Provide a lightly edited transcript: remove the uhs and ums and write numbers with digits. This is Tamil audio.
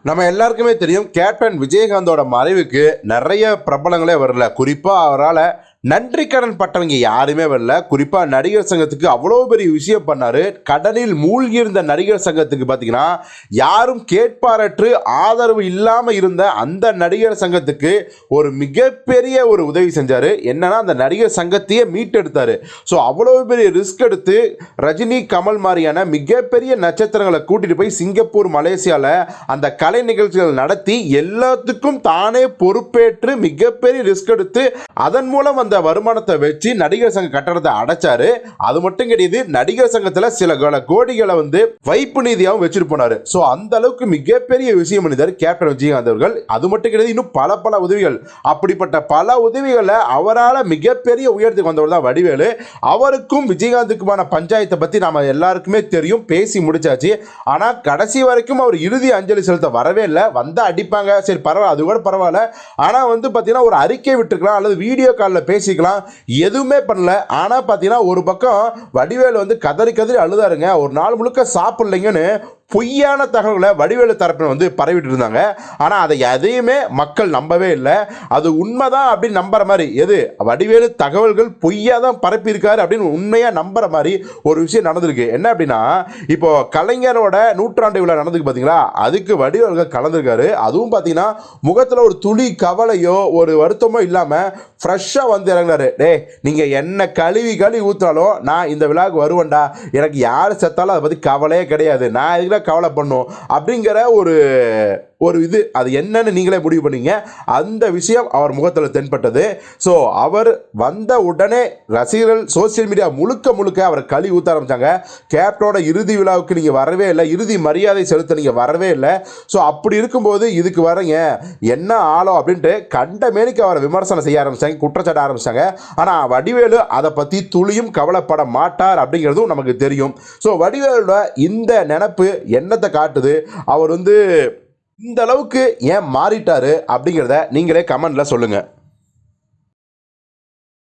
நம்ம எல்லாருக்குமே தெரியும் கேப்டன் விஜயகாந்தோட மறைவுக்கு நிறைய பிரபலங்களே வரல. குறிப்பாக அவரால் நன்றி கடன் பட்டவங்க யாருமே வரல. குறிப்பாக நடிகர் சங்கத்துக்கு அவ்வளோ பெரிய விஷயம் பண்ணார். கடனில் மூழ்கி இருந்த நடிகர் சங்கத்துக்கு பார்த்தீங்கன்னா யாரும் கேட்பாரற்று ஆதரவு இல்லாமல் இருந்த அந்த நடிகர் சங்கத்துக்கு ஒரு மிகப்பெரிய ஒரு உதவி செஞ்சார். என்னன்னா அந்த நடிகர் சங்கத்தையே மீட்டெடுத்தார். ஸோ அவ்வளோ பெரிய ரிஸ்க் எடுத்து ரஜினி கமல் மாதிரியான மிகப்பெரிய நட்சத்திரங்களை கூட்டிகிட்டு போய் சிங்கப்பூர் மலேசியாவில் அந்த கலை நிகழ்ச்சிகள் நடத்தி எல்லாத்துக்கும் தானே பொறுப்பேற்று மிகப்பெரிய ரிஸ்க் எடுத்து அதன் மூலம் அந்த வருமானத்தை வச்சு நடிகர் சங்க கட்டணத்தை அடைச்சாரு. அது மட்டும் கிடையாது, நடிகர் சங்கத்தில் சில கோடிகளை வைப்பு நிதியாகவும் வச்சுட்டு போனாரு. ஸோ அந்த அளவுக்கு மிகப்பெரிய விஷயம் பண்ணிதார் கேப்டன் விஜயகாந்த் அவர்கள். அது மட்டும் கிடையாது, இன்னும் பல உதவிகள், அப்படிப்பட்ட பல உதவிகளை அவரால் மிகப்பெரிய உயர்த்துக்கு வந்தவர் தான் வடிவேலு. அவருக்கும் விஜயகாந்துக்குமான பஞ்சாயத்தை பற்றி நாம எல்லாருக்குமே தெரியும், பேசி முடிச்சாச்சு. ஆனால் கடைசி வரைக்கும் அவர் இறுதி அஞ்சலி செலுத்த வரவே இல்லை. வந்தா அடிப்பாங்க, சரி பரவாயில்ல, அது கூட பரவாயில்ல. ஆனால் பார்த்தீங்கன்னா ஒரு அறிக்கை விட்டுருக்கலாம் அல்லது வீடியோ காலில் பேசிக்கலாம், எதுவுமே பண்ணல. ஆனால் பார்த்தீங்கன்னா ஒரு பக்கம் வடிவேலு கதறி அழுதாருங்க. ஒரு நாள் முழுக்க சாப்பிடலைங்கன்னு பொய்யான தகவல்களை வடிவேலு தரப்பில் பரவிட்டு இருந்தாங்க. ஆனால் அதை எதையுமே மக்கள் நம்பவே இல்லை. அது உண்மைதான் அப்படின்னு நம்புற மாதிரி, எது வடிவேலு தகவல்கள் பொய்யா தான் பரப்பியிருக்காரு அப்படின்னு உண்மையாக நம்புற மாதிரி ஒரு விஷயம் நடந்திருக்கு. என்ன அப்படின்னா, இப்போ கலைஞரோட நூற்றாண்டு விழா நடந்துக்கு பார்த்தீங்களா, அதுக்கு வடிவேலு கலந்துருக்காரு. அதுவும் பார்த்தீங்கன்னா முகத்தில் ஒரு துளி கவலையோ ஒரு வருத்தமோ இல்லாமல் ஃப்ரெஷ்ஷாக இறங்குறாரு. டே, நீங்கள் என்ன கழுவி ஊற்றாலும் நான் இந்த விழாவுக்கு வருவேன்டா, எனக்கு யார் செத்தாலும் அதை பற்றி கவலையே கிடையாது, நான் இதுல கவலை பண்ணும் அப்படிங்கிற ஒரு இது, அது என்னன்னு நீங்களே முடிவு பண்ணீங்க. அந்த விஷயம் அவர் முகத்தில் தென்பட்டது. ஸோ அவர் வந்த உடனே ரசிகர்கள் சோசியல் மீடியா முழுக்க அவரை கழி ஊற்ற ஆரம்பித்தாங்க. கேப்டனோட இறுதி விழாவுக்கு நீங்கள் வரவே இல்லை, இறுதி மரியாதை செலுத்த நீங்கள் வரவே இல்லை. ஸோ அப்படி இருக்கும்போது இதுக்கு வரீங்க என்ன ஆளோ அப்படின்ட்டு கண்ட மேனிக்கு அவரை விமர்சனம் செய்ய ஆரம்பித்தாங்க, குற்றச்சாட்ட ஆரம்பித்தாங்க. ஆனால் வடிவேலு அதை பற்றி துளியும் கவலைப்பட மாட்டார் அப்படிங்கிறதும் நமக்கு தெரியும். ஸோ வடிவேலோட இந்த நினப்பு என்னத்தை காட்டுது, அவர் இந்த அளவுக்கு ஏன் மாறிட்டாரு அப்படிங்கிறத நீங்களே கமெண்ட்ல சொல்லுங்க.